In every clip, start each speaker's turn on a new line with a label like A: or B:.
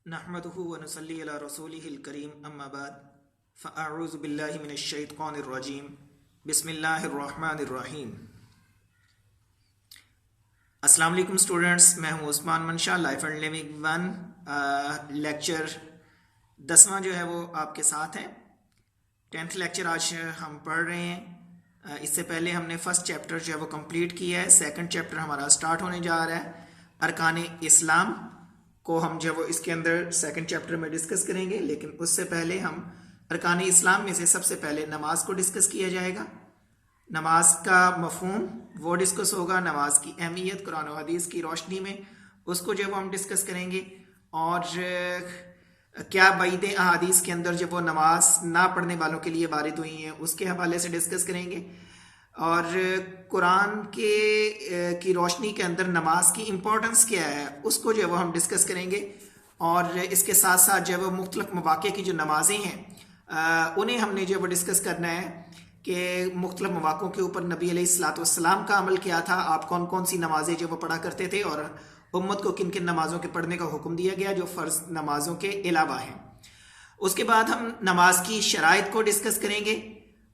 A: نحمده ونصلي على رسوله الكريم اما بعد فاعوذ بالله من الشیطان الرجیم بسم اللہ الرحمن الرحیم۔ السلام علیکم اسٹوڈنٹس، میں ہوں Usman Mansha, life and living one lecture 10واں جو ہے وہ آپ کے ساتھ ہے۔ 10th لیکچر آج ہم پڑھ رہے ہیں۔ اس سے پہلے ہم نے فرسٹ چیپٹر جو ہے وہ کمپلیٹ کیا ہے، سیکنڈ چیپٹر ہمارا سٹارٹ ہونے جا رہا ہے۔ ارکان اسلام کو ہم جو ہے وہ اس کے اندر سیکنڈ چیپٹر میں ڈسکس کریں گے، لیکن اس سے پہلے ہم ارکان اسلام میں سے سب سے پہلے نماز کو ڈسکس کیا جائے گا۔ نماز کا مفہوم وہ ڈسکس ہوگا، نماز کی اہمیت قرآن و حدیث کی روشنی میں اس کو جو ہے وہ ہم ڈسکس کریں گے، اور کیا بعید احادیث کے اندر جو وہ نماز نہ پڑھنے والوں کے لیے وارد ہوئی ہیں اس کے حوالے سے ڈسکس کریں گے، اور قرآن کی روشنی کے اندر نماز کی امپورٹنس کیا ہے اس کو جو ہے وہ ہم ڈسکس کریں گے، اور اس کے ساتھ ساتھ جو ہے وہ مختلف مواقع کی جو نمازیں ہیں انہیں ہم نے جو ہے وہ ڈسکس کرنا ہے کہ مختلف مواقعوں کے اوپر نبی علیہ الصلاۃ والسلام کا عمل کیا تھا، آپ کون کون سی نمازیں جو وہ پڑھا کرتے تھے، اور امت کو کن کن نمازوں کے پڑھنے کا حکم دیا گیا جو فرض نمازوں کے علاوہ ہیں۔ اس کے بعد ہم نماز کی شرائط کو ڈسکس کریں گے،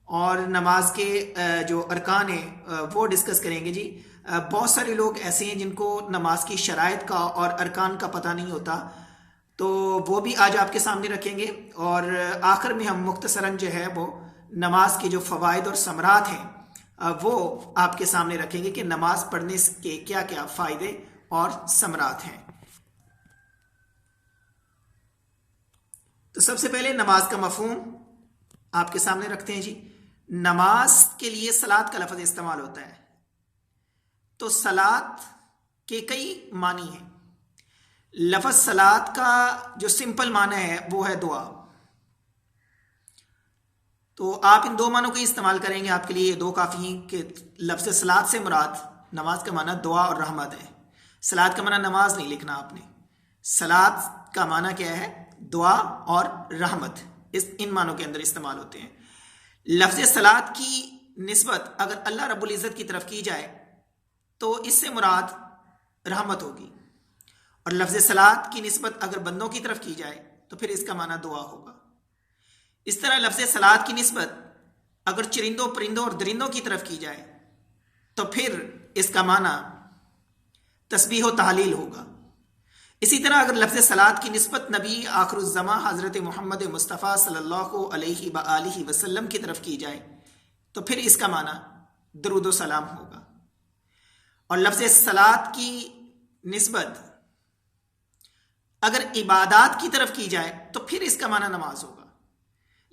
A: اور نماز کے جو ارکان ہیں وہ ڈسکس کریں گے۔ جی بہت سارے لوگ ایسے ہیں جن کو نماز کی شرائط کا اور ارکان کا پتہ نہیں ہوتا، تو وہ بھی آج آپ کے سامنے رکھیں گے، اور آخر میں ہم مختصراً جو ہے وہ نماز کے جو فوائد اور ثمرات ہیں وہ آپ کے سامنے رکھیں گے کہ نماز پڑھنے کے کیا کیا فائدے اور ثمرات ہیں۔ تو سب سے پہلے نماز کا مفہوم آپ کے سامنے رکھتے ہیں۔ جی نماز کے لیے صلاۃ کا لفظ استعمال ہوتا ہے، تو صلاۃ کے کئی معنی ہیں۔ لفظ صلاۃ کا جو سمپل معنی ہے وہ ہے دعا، تو آپ ان دو معنوں کو استعمال کریں گے، آپ کے لیے یہ دو کافی ہیں کہ لفظ صلاۃ سے مراد نماز کا معنی دعا اور رحمت ہے۔ صلاۃ کا معنی نماز نہیں لکھنا آپ نے، صلاۃ کا معنی کیا ہے؟ دعا اور رحمت، ان معنوں کے اندر استعمال ہوتے ہیں۔ لفظ صلاۃ کی نسبت اگر اللہ رب العزت کی طرف کی جائے تو اس سے مراد رحمت ہوگی، اور لفظ صلاۃ کی نسبت اگر بندوں کی طرف کی جائے تو پھر اس کا معنی دعا ہوگا۔ اس طرح لفظ صلاۃ کی نسبت اگر چرندوں پرندوں اور درندوں کی طرف کی جائے تو پھر اس کا معنی تسبیح و تحلیل ہوگا۔ اسی طرح اگر لفظ صلاۃ کی نسبت نبی آخر الزماں حضرت محمد مصطفیٰ صلی اللہ علیہ وآلہ وسلم کی طرف کی جائے تو پھر اس کا معنی درود و سلام ہوگا، اور لفظ صلاۃ کی نسبت اگر عبادات کی طرف کی جائے تو پھر اس کا معنی نماز ہوگا،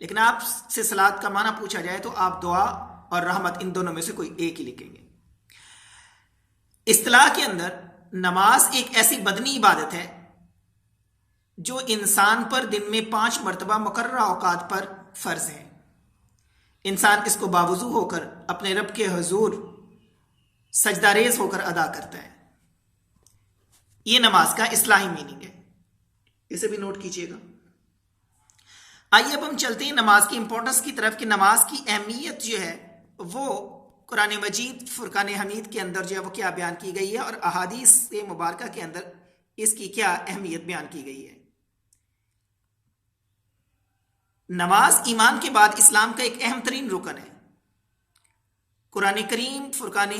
A: لیکن آپ سے صلاۃ کا معنی پوچھا جائے تو آپ دعا اور رحمت ان دونوں میں سے کوئی ایک ہی لکھیں گے۔ اصطلاح کے اندر نماز ایک ایسی بدنی عبادت ہے جو انسان پر دن میں 5 مرتبہ مقررہ اوقات پر فرض ہے۔ انسان اس کو باوضو ہو کر اپنے رب کے حضور سجدہ ریز ہو کر ادا کرتا ہے۔ یہ نماز کا اصطلاحی میننگ ہے، اسے بھی نوٹ کیجئے گا۔ آئیے اب ہم چلتے ہیں نماز کی امپورٹنس کی طرف کہ نماز کی اہمیت جو ہے وہ قرآن مجید فرقان حمید کے اندر جو ہے وہ کیا بیان کی گئی ہے، اور احادیث مبارکہ کے اندر اس کی کیا اہمیت بیان کی گئی ہے۔ نماز ایمان کے بعد اسلام کا ایک اہم ترین رکن ہے۔ قرآن کریم فرقان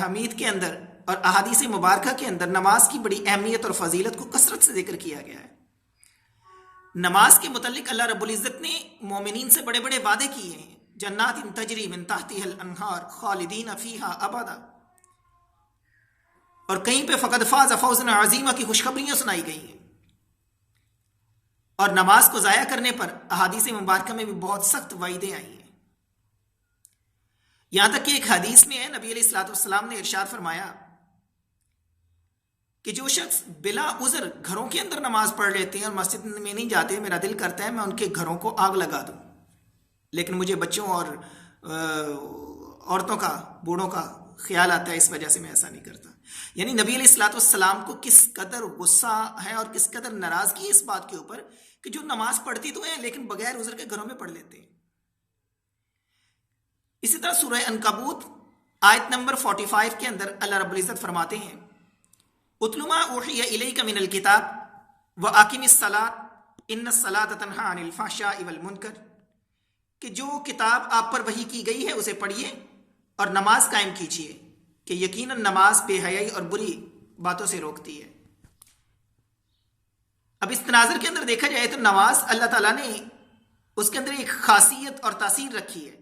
A: حمید کے اندر اور احادیث مبارکہ کے اندر نماز کی بڑی اہمیت اور فضیلت کو کثرت سے ذکر کیا گیا ہے۔ نماز کے متعلق اللہ رب العزت نے مومنین سے بڑے بڑے وعدے کیے ہیں، جنات تجری من تحتها الانہار خالدین فیہا ابدا، اور کہیں پہ فقد فاز فوزا عظیما کی خوشخبریاں سنائی گئی ہیں، اور نماز کو ضائع کرنے پر احادیث مبارکہ میں بھی بہت سخت وعیدیں آئی ہیں۔ یہاں تک کہ ایک حدیث میں ہے نبی علیہ الصلوۃ والسلام نے ارشاد فرمایا کہ جو شخص بلا عذر گھروں کے اندر نماز پڑھ لیتے ہیں اور مسجد میں نہیں جاتے، میرا دل کرتا ہے میں ان کے گھروں کو آگ لگا دوں، لیکن مجھے بچوں اور عورتوں کا بوڑھوں کا خیال آتا ہے، اس وجہ سے میں ایسا نہیں کرتا۔ یعنی نبی علیہ الصلوۃ والسلام کو کس قدر غصہ ہے اور کس قدر ناراضگی اس بات کے اوپر کہ جو نماز پڑھتی تو ہیں لیکن بغیر عذر کے گھروں میں پڑھ لیتے ہیں۔ اسی طرح سورہ عنکبوت آیت نمبر 45 کے اندر اللہ رب العزت فرماتے ہیں اتل ما اوحی الیک من الکتاب وَأَقِمِ الصَّلَاةَ إِنَّ الصَّلَاةَ تَنْهَىٰ عَنِ الْفَحْشَاءِ وَالْمُنکَرِ، کہ جو کتاب آپ پر وحی کی گئی ہے اسے پڑھیے اور نماز قائم کیجیے کہ یقیناً نماز بے حیائی اور بری باتوں سے روکتی ہے۔ اب اس تناظر کے اندر دیکھا جائے تو نماز اللہ تعالیٰ نے اس کے اندر ایک خاصیت اور تاثیر رکھی ہے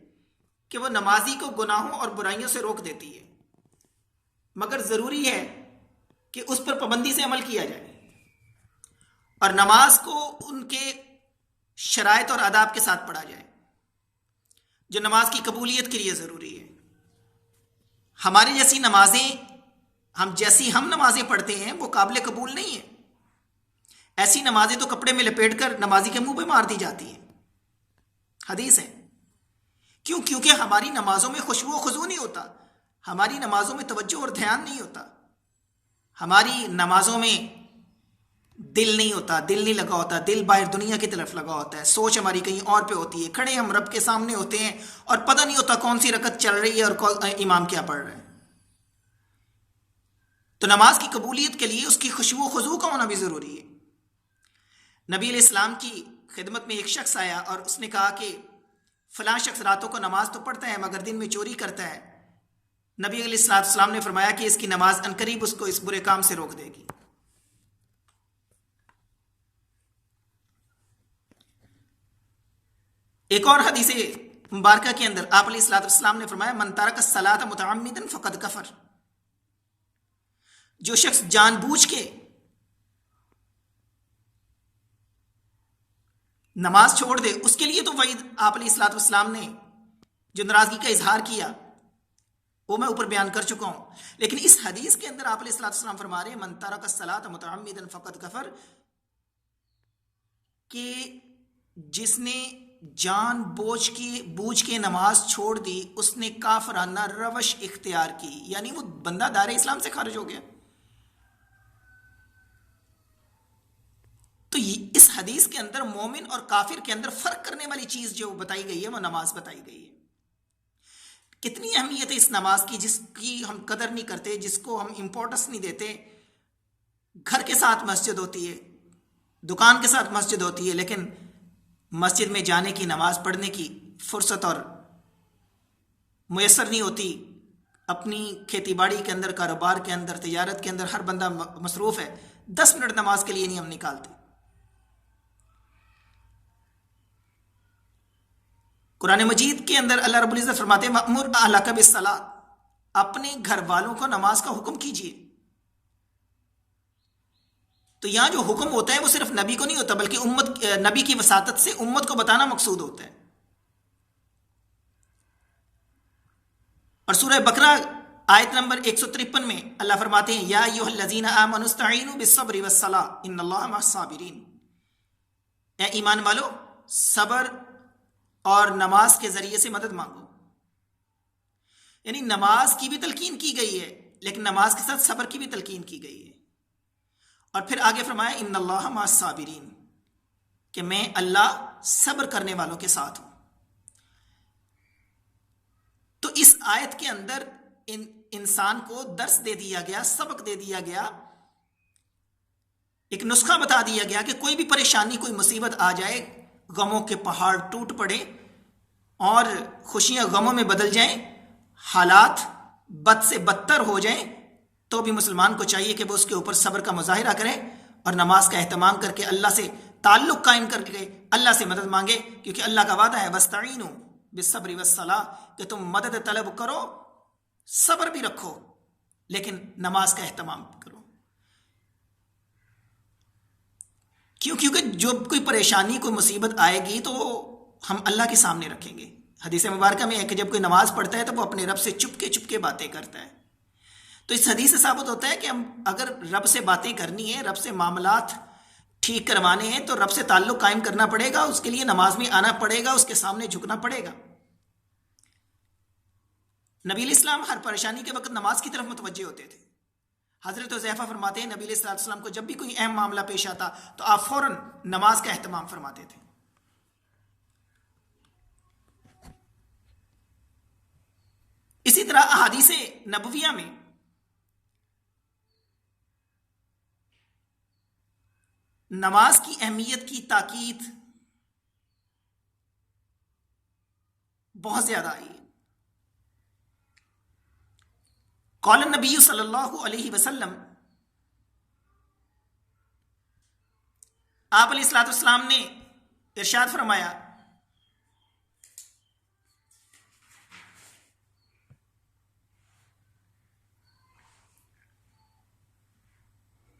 A: کہ وہ نمازی کو گناہوں اور برائیوں سے روک دیتی ہے، مگر ضروری ہے کہ اس پر پابندی سے عمل کیا جائے اور نماز کو ان کے شرائط اور آداب کے ساتھ پڑھا جائے جو نماز کی قبولیت کے لیے ضروری ہے۔ ہماری جیسی نمازیں ہم نمازیں پڑھتے ہیں وہ قابل قبول نہیں ہیں۔ ایسی نمازیں تو کپڑے میں لپیٹ کر نمازی کے منہ پہ مار دی جاتی ہیں، حدیث ہے۔ کیوں؟ کیونکہ ہماری نمازوں میں خشوع و خضوع نہیں ہوتا، ہماری نمازوں میں توجہ اور دھیان نہیں ہوتا، ہماری نمازوں میں دل نہیں ہوتا، دل نہیں لگا ہوتا، دل باہر دنیا کی طرف لگا ہوتا ہے، سوچ ہماری کہیں اور پہ ہوتی ہے، کھڑے ہم رب کے سامنے ہوتے ہیں اور پتہ نہیں ہوتا کون سی رکعت چل رہی ہے اور امام کیا پڑھ رہا ہے۔ تو نماز کی قبولیت کے لیے اس کی خشوع و خضوع کا ہونا بھی ضروری ہے۔ نبی علیہ السلام کی خدمت میں ایک شخص آیا اور اس نے کہا کہ فلاں شخص راتوں کو نماز تو پڑھتا ہے مگر دن میں چوری کرتا ہے۔ نبی علیہ السلام نے فرمایا کہ اس کی نماز عنقریب اس کو اس برے کام سے روک دے گی۔ ایک اور حدیث مبارکہ کے اندر آپ علیہ السلام نے فرمایا من ترک الصلاۃ متعمدا فقد کفر، جو شخص جان بوجھ کے نماز چھوڑ دے اس کے لیے تو وعید آپ علیہ السلام نے جو ناراضگی کا اظہار کیا وہ میں اوپر بیان کر چکا ہوں، لیکن اس حدیث کے اندر آپ علیہ السلام فرما رہے ہیں من ترک الصلاۃ متعمدا فقد کفر، کہ جس نے جان بوجھ کے نماز چھوڑ دی اس نے کافرانہ روش اختیار کی، یعنی وہ بندہ دار اسلام سے خارج ہو گیا۔ تو اس حدیث کے اندر مومن اور کافر کے اندر فرق کرنے والی چیز جو بتائی گئی ہے وہ نماز بتائی گئی ہے۔ کتنی اہمیت ہے اس نماز کی جس کی ہم قدر نہیں کرتے، جس کو ہم امپورٹنس نہیں دیتے۔ گھر کے ساتھ مسجد ہوتی ہے، دکان کے ساتھ مسجد ہوتی ہے، لیکن مسجد میں جانے کی نماز پڑھنے کی فرصت اور میسر نہیں ہوتی۔ اپنی کھیتی باڑی کے اندر، کاروبار کے اندر، تجارت کے اندر ہر بندہ مصروف ہے، 10 منٹ نماز کے لیے نہیں ہم نکالتے۔ قرآن مجید کے اندر اللہ رب العزت فرماتے ہیں وَأْمُرْ أَهْلَكَ بِالصَّلَاةِ، اپنے گھر والوں کو نماز کا حکم کیجیے۔ تو یہاں جو حکم ہوتا ہے وہ صرف نبی کو نہیں ہوتا بلکہ نبی کی وساطت سے امت کو بتانا مقصود ہوتا ہے۔ اور سورہ بقرہ آیت نمبر 153 میں اللہ فرماتے ہیں یا ایھا الذین آمنوا استعینوا بالصبر والصلاۃ ان اللہ مع الصابرین، اے ایمان والو صبر اور نماز کے ذریعے سے مدد مانگو۔ یعنی نماز کی بھی تلقین کی گئی ہے لیکن نماز کے ساتھ صبر کی بھی تلقین کی گئی ہے۔ اور پھر آگے فرمایا ان اللہ مع الصابرین، کہ میں اللہ صبر کرنے والوں کے ساتھ ہوں۔ تو اس آیت کے اندر انسان کو درس دے دیا گیا، سبق دے دیا گیا، ایک نسخہ بتا دیا گیا کہ کوئی بھی پریشانی، کوئی مصیبت آ جائے، غموں کے پہاڑ ٹوٹ پڑے اور خوشیاں غموں میں بدل جائیں، حالات بد سے بدتر ہو جائیں، تو بھی مسلمان کو چاہیے کہ وہ اس کے اوپر صبر کا مظاہرہ کرے اور نماز کا اہتمام کر کے اللہ سے تعلق قائم کر کے اللہ سے مدد مانگے، کیونکہ اللہ کا وعدہ ہے وَاسْتَعِینُوا بِالصَّبْرِ وَالصَّلَاةِ، کہ تم مدد طلب کرو، صبر بھی رکھو لیکن نماز کا اہتمام کرو۔ کیونکہ جب کوئی پریشانی، کوئی مصیبت آئے گی تو ہم اللہ کے سامنے رکھیں گے۔ حدیث مبارکہ میں ہے کہ جب کوئی نماز پڑھتا ہے تو وہ اپنے رب سے چپ کے باتیں کرتا ہے۔ تو اس حدیث سے ثابت ہوتا ہے کہ ہم اگر رب سے باتیں کرنی ہے، رب سے معاملات ٹھیک کروانے ہیں تو رب سے تعلق قائم کرنا پڑے گا، اس کے لیے نماز میں آنا پڑے گا، اس کے سامنے جھکنا پڑے گا۔ نبی علیہ السلام ہر پریشانی کے وقت نماز کی طرف متوجہ ہوتے تھے۔ حضرت حذیفہ فرماتے ہیں نبی علیہ السلام کو جب بھی کوئی اہم معاملہ پیش آتا تو آپ فوراً نماز کا اہتمام فرماتے تھے۔ اسی طرح احادیث نبویہ میں نماز کی اہمیت کی تاکید بہت زیادہ آئی ہے۔ قال النبی صلی اللہ علیہ وسلم، آپ علیہ الصلوۃ والسلام نے ارشاد فرمایا،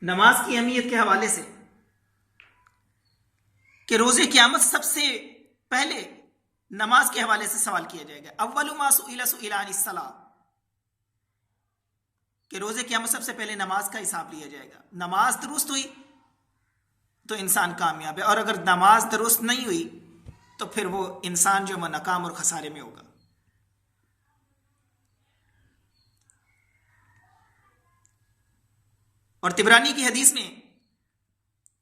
A: نماز کی اہمیت کے حوالے سے کہ روز قیامت سب سے پہلے نماز کے حوالے سے سوال کیا جائے گا۔ اول ما سئل عن الصلاۃ، کہ روز قیامت سب سے پہلے نماز کا حساب لیا جائے گا۔ نماز درست ہوئی تو انسان کامیاب ہے، اور اگر نماز درست نہیں ہوئی تو پھر وہ انسان جو ناکام اور خسارے میں ہوگا۔ اور طبرانی کی حدیث میں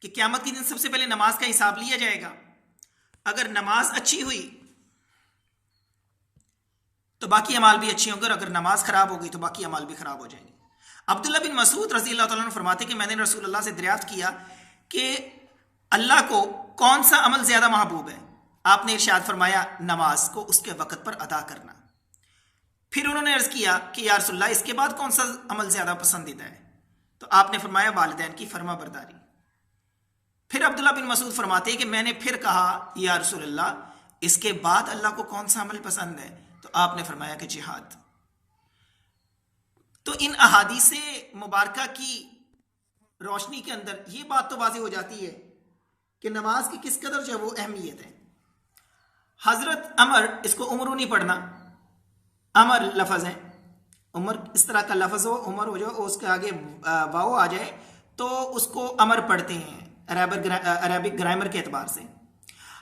A: کہ قیامت کے دن سب سے پہلے نماز کا حساب لیا جائے گا۔ اگر نماز اچھی ہوئی تو باقی اعمال بھی اچھے ہوں گے، اور اگر نماز خراب ہو گئی تو باقی اعمال بھی خراب ہو جائیں گے۔ عبداللہ بن مسعود رضی اللہ تعالیٰ عنہ فرماتے کہ میں نے رسول اللہ سے دریافت کیا کہ اللہ کو کون سا عمل زیادہ محبوب ہے؟ آپ نے ارشاد فرمایا، نماز کو اس کے وقت پر ادا کرنا۔ پھر انہوں نے عرض کیا کہ یا رسول اللہ، اس کے بعد کون سا عمل زیادہ پسندیدہ ہے؟ تو آپ نے فرمایا، والدین کی فرما برداری۔ پھر عبداللہ بن مسعود فرماتے کہ میں نے پھر کہا، یا رسول اللہ، اس کے بعد اللہ کو کون سا عمل پسند ہے؟ تو آپ نے فرمایا کہ جہاد۔ تو ان احادیث مبارکہ کی روشنی کے اندر یہ بات تو واضح ہو جاتی ہے کہ نماز کی کس قدر جو ہے وہ اہمیت ہے۔ حضرت عمر، اس کو عمرو نہیں پڑھنا، عمر لفظ ہے، عمر اس طرح کا لفظ ہو، عمر ہو جائے، اس کے آگے واو آ جائے تو اس کو عمر پڑھتے ہیں عربک گرامر کے اعتبار سے۔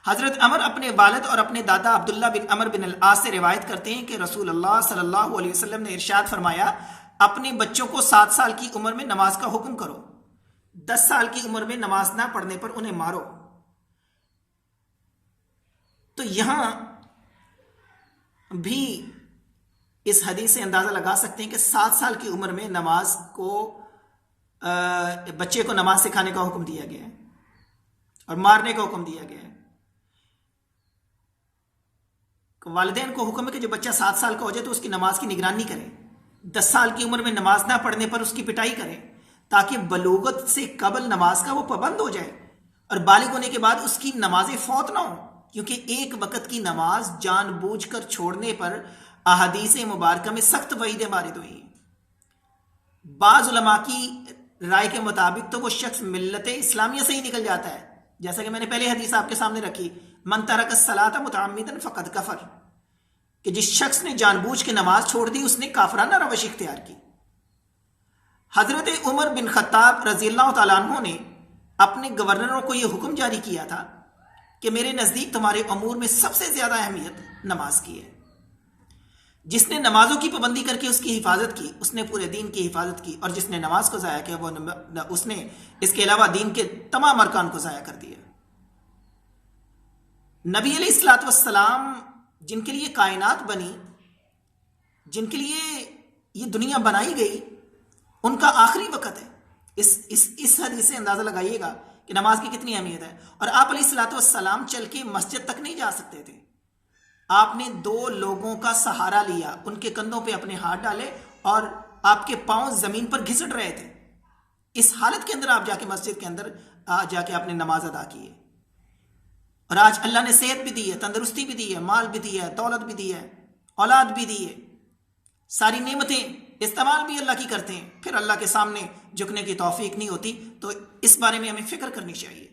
A: حضرت عمر اپنے والد اور اپنے دادا عبداللہ بن عمر بن العاص سے روایت کرتے ہیں کہ رسول اللہ صلی اللہ علیہ وسلم نے ارشاد فرمایا، اپنے بچوں کو 7 سال کی عمر میں نماز کا حکم کرو، 10 سال کی عمر میں نماز نہ پڑھنے پر انہیں مارو۔ تو یہاں بھی اس حدیث سے اندازہ لگا سکتے ہیں کہ 7 سال کی عمر میں نماز کو بچے کو نماز سکھانے کا حکم دیا گیا ہے اور مارنے کا حکم دیا گیا ہے۔ والدین کو حکم ہے کہ جو بچہ 7 سال کا ہو جائے تو اس کی نماز کی نگرانی کرے، 10 سال کی عمر میں نماز نہ پڑھنے پر اس کی پٹائی کرے، تاکہ بلوغت سے قبل نماز کا وہ پابند ہو جائے، اور بالغ ہونے کے بعد اس کی نمازیں فوت نہ ہوں، کیونکہ ایک وقت کی نماز جان بوجھ کر چھوڑنے پر احادیث مبارکہ میں سخت وعیدیں وارد ہوئی ہیں۔ بعض علماء کی رائے کے مطابق تو وہ شخص ملت اسلامیہ سے ہی نکل جاتا ہے، جیسا کہ میں نے پہلے حدیث آپ کے سامنے رکھی، من ترک الصلاۃ متعمدا فقد کفر، کہ جس شخص نے جان بوجھ کے نماز چھوڑ دی اس نے کافرانہ روش اختیار کی۔ حضرت عمر بن خطاب رضی اللہ تعالیٰ عنہ نے اپنے گورنروں کو یہ حکم جاری کیا تھا کہ میرے نزدیک تمہارے امور میں سب سے زیادہ اہمیت نماز کی ہے۔ جس نے نمازوں کی پابندی کر کے اس کی حفاظت کی، اس نے پورے دین کی حفاظت کی، اور جس نے نماز کو ضائع کیا اس نے اس کے علاوہ دین کے تمام ارکان کو ضائع کر دیا۔ نبی علیہ الصلوۃ والسلام جن کے لیے کائنات بنی، جن کے لیے یہ دنیا بنائی گئی، ان کا آخری وقت ہے۔ اس حدیث سے اندازہ لگائیے گا کہ نماز کی کتنی اہمیت ہے۔ اور آپ علیہ الصلوۃ والسلام چل کے مسجد تک نہیں جا سکتے تھے، آپ نے 2 لوگوں کا سہارا لیا، ان کے کندھوں پہ اپنے ہاتھ ڈالے اور آپ کے پاؤں زمین پر گھسٹ رہے تھے۔ اس حالت کے اندر آپ جا کے مسجد کے اندر جا کے آپ نے نماز ادا کی ہے۔ اور آج اللہ نے صحت بھی دی ہے، تندرستی بھی دی ہے، مال بھی دی ہے، دولت بھی دی ہے، اولاد بھی دی ہے، ساری نعمتیں استعمال بھی اللہ کی کرتے ہیں، پھر اللہ کے سامنے جھکنے کی توفیق نہیں ہوتی۔ تو اس بارے میں ہمیں فکر کرنی چاہیے۔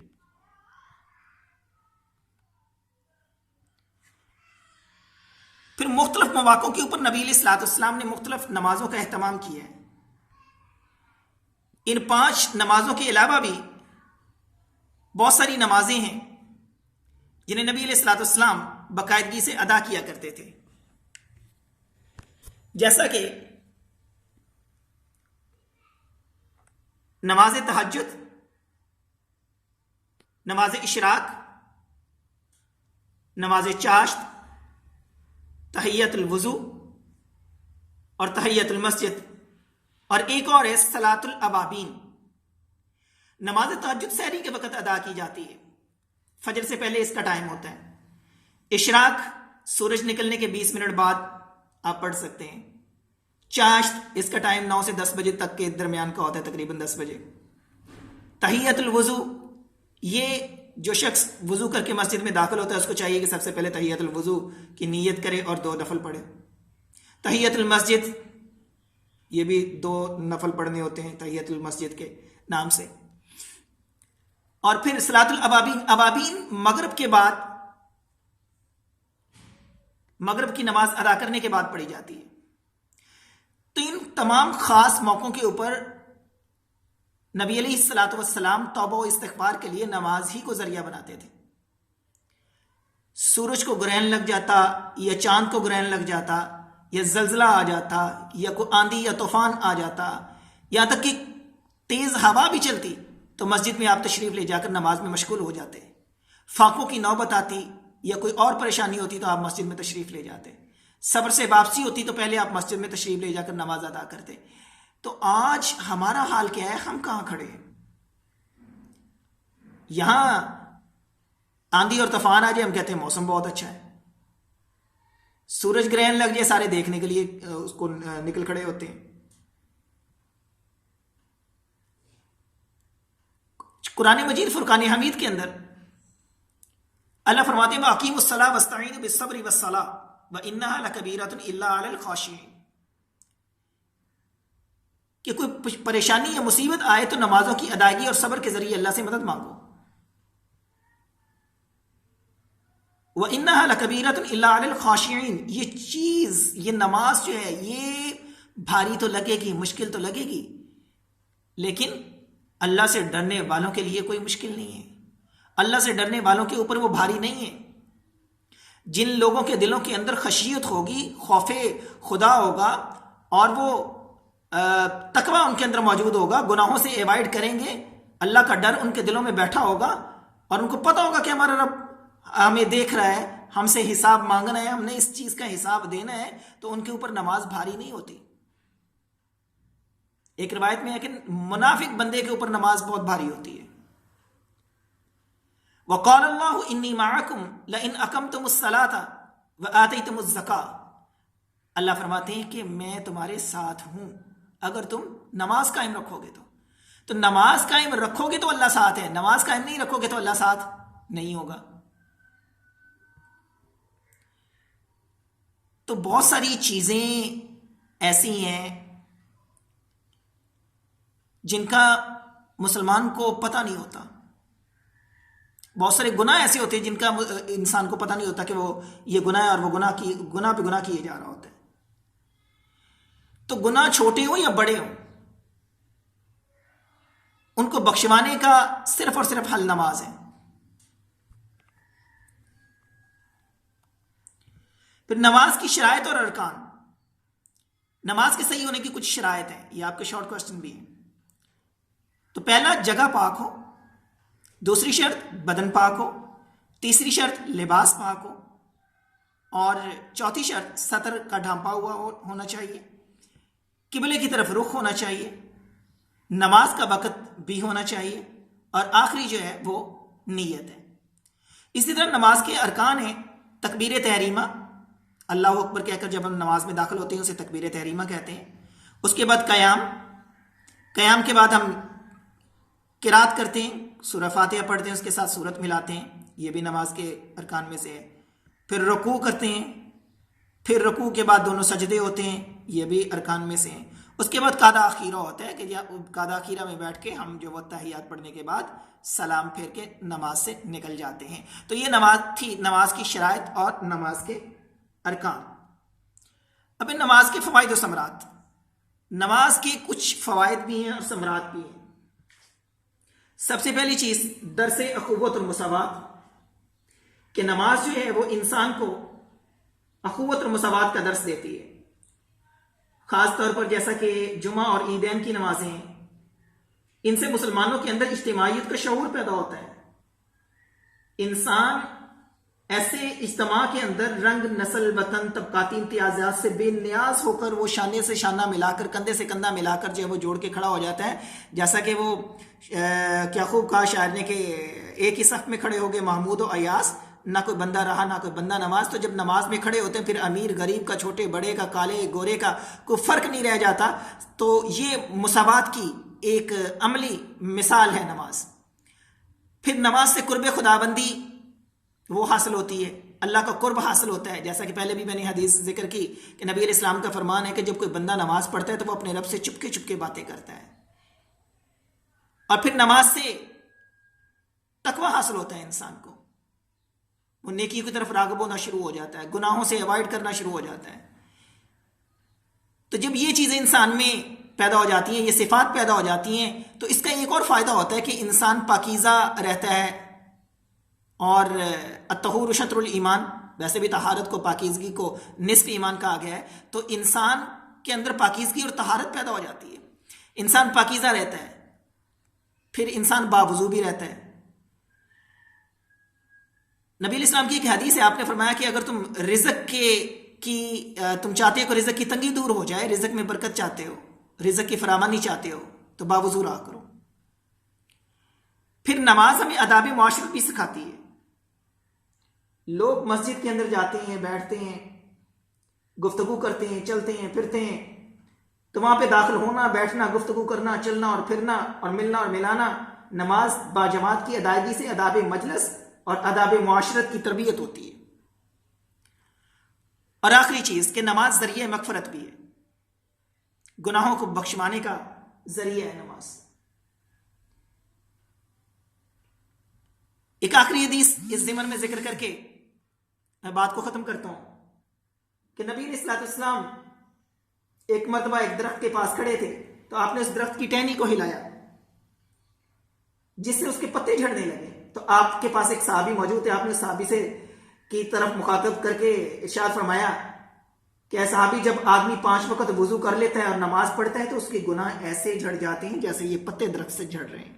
A: پھر مختلف مواقعوں کے اوپر نبی علیہ الصلوۃ والسلام نے مختلف نمازوں کا اہتمام کیا ہے۔ ان 5 نمازوں کے علاوہ بھی بہت ساری نمازیں ہیں جنہیں نبی علیہ الصلوۃ والسلام باقاعدگی سے ادا کیا کرتے تھے، جیسا کہ نماز تہجد، نماز اشراق، نماز چاشت، تحیت الوضو اور تحیت المسجد، اور ایک اور ہے صلاۃ الاوابین۔ نماز تہجد سحری کے وقت ادا کی جاتی ہے، فجر سے پہلے اس کا ٹائم ہوتا ہے۔ اشراق سورج نکلنے کے 20 منٹ بعد آپ پڑھ سکتے ہیں۔ چاشت اس کا ٹائم 9 سے 10 بجے تک کے درمیان کا ہوتا ہے، تقریباً 10 بجے۔ تحیت الوضو، یہ جو شخص وضو کر کے مسجد میں داخل ہوتا ہے اس کو چاہیے کہ سب سے پہلے تحیت الوضو کی نیت کرے اور 2 نفل پڑھے۔ تحیت المسجد، یہ بھی 2 نفل پڑھنے ہوتے ہیں تحیت المسجد کے نام سے۔ اور پھر صلاۃ الابابین، ابابین مغرب کے بعد، مغرب کی نماز ادا کرنے کے بعد پڑھی جاتی ہے۔ تو ان تمام خاص موقعوں کے اوپر نبی علیہ الصلوۃ والسلام توبہ و استغفار کے لیے نماز ہی کو ذریعہ بناتے تھے۔ سورج کو گرہن لگ جاتا یا چاند کو گرہن لگ جاتا یا زلزلہ آ جاتا یا کوئی آندھی یا طوفان آ جاتا، یہاں تک کہ تیز ہوا بھی چلتی، تو مسجد میں آپ تشریف لے جا کر نماز میں مشغول ہو جاتے۔ فاقوں کی نوبت آتی یا کوئی اور پریشانی ہوتی تو آپ مسجد میں تشریف لے جاتے۔ سفر سے واپسی ہوتی تو پہلے آپ مسجد میں تشریف لے جا کر نماز ادا کرتے۔ تو آج ہمارا حال کیا ہے؟ ہم کہاں کھڑے ہیں؟ یہاں آندھی اور طوفان آ جائے ہم کہتے ہیں موسم بہت اچھا ہے، سورج گرہن لگ جائے سارے دیکھنے کے لیے اس کو نکل کھڑے ہوتے ہیں۔ قرآن مجید فرقان حمید کے اندر اللہ فرماتے ہیں وَأَقِیمُوا الصَّلَاةَ وَاسْتَعِینُوا بِالصَّبْرِ وَالصَّلَاةِ وَإِنَّهَا لَكَبِیرَةٌ إِلَّا عَلَى الْخَاشِعِینَ، کہ کوئی پریشانی یا مصیبت آئے تو نمازوں کی ادائیگی اور صبر کے ذریعے اللہ سے مدد مانگو۔ وَإِنَّهَا لَكَبِیرَةٌ إِلَّا عَلَى الْخَاشِعِینَ، یہ چیز، یہ نماز جو ہے یہ بھاری تو لگے گی، مشکل تو لگے گی، لیکن اللہ سے ڈرنے والوں کے لیے کوئی مشکل نہیں ہے۔ اللہ سے ڈرنے والوں کے اوپر وہ بھاری نہیں ہے۔ جن لوگوں کے دلوں کے اندر خشیت ہوگی، خوف خدا ہوگا، اور وہ تقوی ان کے اندر موجود ہوگا، گناہوں سے ایوائڈ کریں گے، اللہ کا ڈر ان کے دلوں میں بیٹھا ہوگا، اور ان کو پتہ ہوگا کہ ہمارا رب ہمیں دیکھ رہا ہے، ہم سے حساب مانگنا ہے، ہم نے اس چیز کا حساب دینا ہے، تو ان کے اوپر نماز بھاری نہیں ہوتی۔ ایک روایت میں ہے کہ منافق بندے کے اوپر نماز بہت بھاری ہوتی ہے۔ وَقَالَ اللَّهُ إِنِّي مَعَكُمْ لَئِنْ أَقَمْتُمُ الصَّلَاةَ وَآتَيْتُمُ الزَّكَاةَ، اللہ فرماتے ہیں کہ میں تمہارے ساتھ ہوں اگر تم نماز قائم رکھو گے تو نماز قائم رکھو گے تو اللہ ساتھ ہے، نماز قائم نہیں رکھو گے تو اللہ ساتھ نہیں ہوگا۔ تو بہت ساری چیزیں ایسی ہیں جن کا مسلمان کو پتہ نہیں ہوتا، بہت سارے گناہ ایسے ہوتے ہیں جن کا انسان کو پتہ نہیں ہوتا کہ وہ یہ گناہ ہے، اور وہ گناہ پہ گناہ کیے جا رہا ہوتا ہے۔ تو گناہ چھوٹے ہوں یا بڑے ہوں، ان کو بخشوانے کا صرف اور صرف حل نماز ہے۔ پھر نماز کی شرائط اور ارکان، نماز کے صحیح ہونے کی کچھ شرائط ہیں، یہ آپ کے شارٹ کوسچن بھی ہیں۔ تو پہلا، جگہ پاک ہو، دوسری شرط بدن پاک ہو، تیسری شرط لباس پاک ہو، اور چوتھی شرط سطر کا ڈھانپا ہوا ہونا چاہیے، قبلے کی طرف رخ ہونا چاہیے، نماز کا وقت بھی ہونا چاہیے، اور آخری جو ہے وہ نیت ہے۔ اسی طرح نماز کے ارکان ہیں تکبیر تحریمہ، اللہ اکبر کہہ کر جب ہم نماز میں داخل ہوتے ہیں اسے تکبیر تحریمہ کہتے ہیں۔ اس کے بعد قیام کے بعد ہم قرات کرتے ہیں، سورہ فاتحہ پڑھتے ہیں، اس کے ساتھ سورت ملاتے ہیں، یہ بھی نماز کے ارکان میں سے ہے۔ پھر رکوع کرتے ہیں، پھر رکوع کے بعد دونوں سجدے ہوتے ہیں، یہ بھی ارکان میں سے ہیں۔ اس کے بعد قادہ اخیرہ ہوتا ہے کہ قادہ اخیرہ میں بیٹھ کے ہم جو وہ تحیات پڑھنے کے بعد سلام پھیر کے نماز سے نکل جاتے ہیں۔ تو یہ نماز تھی، نماز کی شرائط اور نماز کے ارکان۔ اب نماز کے فوائد و ثمرات، نماز کے کچھ فوائد بھی ہیں اور ثمرات بھی ہیں۔ سب سے پہلی چیز درس اخوت اور مساوات، کہ نماز جو ہے وہ انسان کو اخوت اور مساوات کا درس دیتی ہے۔ خاص طور پر جیسا کہ جمعہ اور عیدین کی نمازیں ہیں، ان سے مسلمانوں کے اندر اجتماعیت کا شعور پیدا ہوتا ہے۔ انسان ایسے اجتماع کے اندر رنگ، نسل، وطن، طبقاتی امتیازات سے بے نیاز ہو کر وہ شانے سے شانہ ملا کر، کندھے سے کندھا ملا کر جو ہے وہ جوڑ کے کھڑا ہو جاتا ہے. جیسا کہ وہ کیا خوب کہا شاعر نے کہ ایک ہی صف میں کھڑے ہو گئے محمود و ایاس، نہ کوئی بندہ رہا نہ کوئی بندہ نماز. تو جب نماز میں کھڑے ہوتے ہیں پھر امیر غریب کا، چھوٹے بڑے کا، کالے گورے کا کوئی فرق نہیں رہ جاتا. تو یہ مساوات کی ایک عملی مثال ہے نماز. پھر نماز سے قرب خداوندی وہ حاصل ہوتی ہے، اللہ کا قرب حاصل ہوتا ہے. جیسا کہ پہلے بھی میں نے حدیث ذکر کی کہ نبی علیہ السلام کا فرمان ہے کہ جب کوئی بندہ نماز پڑھتا ہے تو وہ اپنے رب سے چپکے چپکے باتیں کرتا ہے. اور پھر نماز سے تقوی حاصل ہوتا ہے انسان کو، وہ نیکی کی طرف راغب ہونا شروع ہو جاتا ہے، گناہوں سے اوائڈ کرنا شروع ہو جاتا ہے. تو جب یہ چیزیں انسان میں پیدا ہو جاتی ہیں، یہ صفات پیدا ہو جاتی ہیں، تو اس کا ایک اور فائدہ ہوتا ہے کہ انسان پاکیزہ رہتا ہے. اور الطہور شطر الایمان، ویسے بھی طہارت کو، پاکیزگی کو نصف ایمان کہا گیا ہے. تو انسان کے اندر پاکیزگی اور طہارت پیدا ہو جاتی ہے، انسان پاکیزہ رہتا ہے، پھر انسان باوضو بھی رہتا ہے. نبی علیہ السلام کی ایک حدیث ہے، آپ نے فرمایا کہ اگر تم رزق تم چاہتے ہو کہ رزق کی تنگی دور ہو جائے، رزق میں برکت چاہتے ہو، رزق کی فراوانی چاہتے ہو، تو باوضو رہا کرو. پھر نماز ہمیں آداب معاشرت بھی سکھاتی ہے. لوگ مسجد کے اندر جاتے ہیں، بیٹھتے ہیں، گفتگو کرتے ہیں، چلتے ہیں، پھرتے ہیں، تو وہاں پہ داخل ہونا، بیٹھنا، گفتگو کرنا، چلنا اور پھرنا اور ملنا اور ملانا، نماز باجماعت کی ادائیگی سے آداب مجلس اور آداب معاشرت کی تربیت ہوتی ہے. اور آخری چیز کہ نماز ذریعہ مغفرت بھی ہے، گناہوں کو بخشوانے کا ذریعہ ہے نماز. ایک آخری حدیث اس ضمن میں ذکر کر کے میں بات کو ختم کرتا ہوں کہ نبی علیہ السلام ایک مرتبہ ایک درخت کے پاس کھڑے تھے، تو آپ نے اس درخت کی ٹہنی کو ہلایا جس سے اس کے پتے جھڑنے لگے. تو آپ کے پاس ایک صحابی موجود تھے، آپ نے صحابی سے کی طرف مخاطب کر کے ارشاد فرمایا کہ اے صحابی، جب آدمی 5 وقت وضو کر لیتا ہے اور نماز پڑھتا ہے تو اس کے گناہ ایسے جھڑ جاتے ہیں جیسے یہ پتے درخت سے جھڑ رہے ہیں.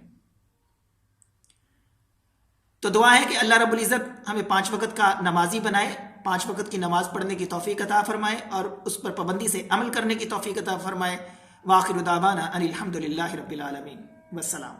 A: تو دعا ہے کہ اللہ رب العزت ہمیں 5 وقت کا نمازی بنائے، 5 وقت کی نماز پڑھنے کی توفیق عطا فرمائے اور اس پر پابندی سے عمل کرنے کی توفیق عطا فرمائے. وآخر دعوانا ان الحمد للہ رب العالمین، والسلام.